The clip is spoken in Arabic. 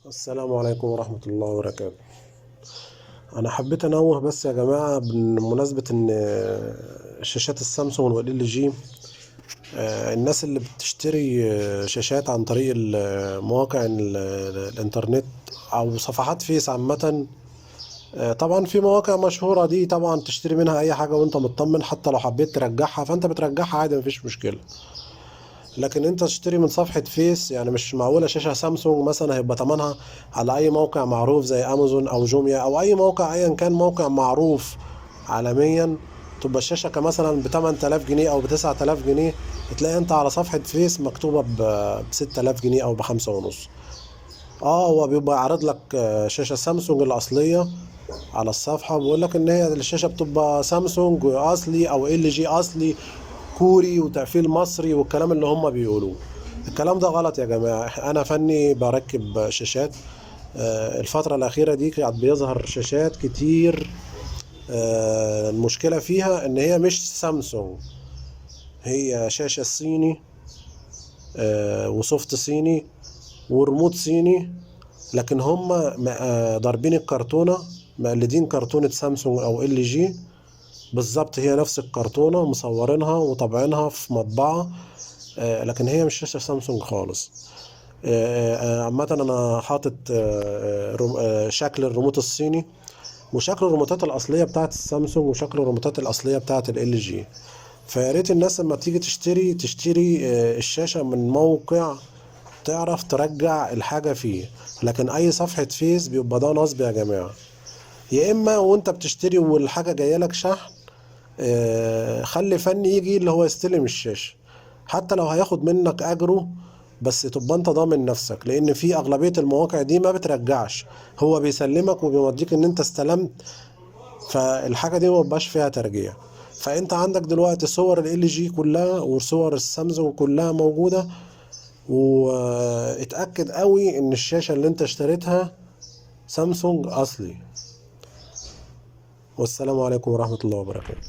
السلام عليكم ورحمة الله وبركاته. أنا حبيت أنوه بس يا جماعة بمناسبة إن شاشات السامسونج والإل جي. الناس اللي بتشتري شاشات عن طريق مواقع الإنترنت أو صفحات فيس عامة. طبعا في مواقع مشهورة دي طبعا تشتري منها أي حاجة وأنت مطمن، حتى لو حبيت ترجعها فأنت بترجعها عادي، مفيش مشكلة. لكن انت تشتري من صفحة فيس، يعني مش معقولة شاشة سامسونج مثلا هيبقى تمنها على اي موقع معروف زي امازون او جوميا او اي موقع ايا كان موقع معروف عالميا، تبقى الشاشة كمثلا ب 8000 جنيه او ب 9000 جنيه، تلاقي انت على صفحة فيس مكتوبة ب 6000 جنيه او بخمسة ونص. اه، هو بيبقى عارض لك شاشة سامسونج الأصلية على الصفحة، بيقول لك إن هي الشاشة بتبقى سامسونج أصلي أو ال جي أصلي كوري وتقفيل مصري والكلام اللي هم بيقولوه. الكلام ده غلط يا جماعة. أنا فني بركب شاشات. الفترة الأخيرة دي كانت بيظهر شاشات كتير. المشكلة فيها إن هي مش سامسونج، هي شاشة صيني، وسوفت صيني وريموت صيني. لكن هم ضاربين الكرتونة، مقلدين كرتونة سامسونج أو ال جي بالظبط. هي نفس الكرتونة مصورينها وطابعينها في مطبعة، لكن هي مش شاشة سامسونج خالص. عامة أنا حاطط شكل الريموت الصيني وشكل الريموتات الأصلية بتاعت السامسونج وشكل الريموتات الأصلية بتاعت ال جي. فيا ريت الناس لما تيجي تشتري الشاشة من موقع تعرف ترجع الحاجة فيه. لكن أي صفحة فيس بيبقى ده نصب يا جماعة. يا إما وأنت بتشتري والحاجة جاية لك شحن، خلي فني يجي اللي هو يستلم الشاشة، حتى لو هياخد منك أجره، بس تبقى انت ضامن نفسك، لان في اغلبية المواقع دي ما بترجعش، هو بيسلمك وبيوديك ان انت استلمت، فالحاجة دي ما بيبقاش فيها ترجيع. فانت عندك دلوقتي صور ال جي كلها وصور السامسونج كلها موجودة، واتأكد قوي ان الشاشة اللي انت اشتريتها سامسونج اصلي. والسلام عليكم ورحمة الله وبركاته.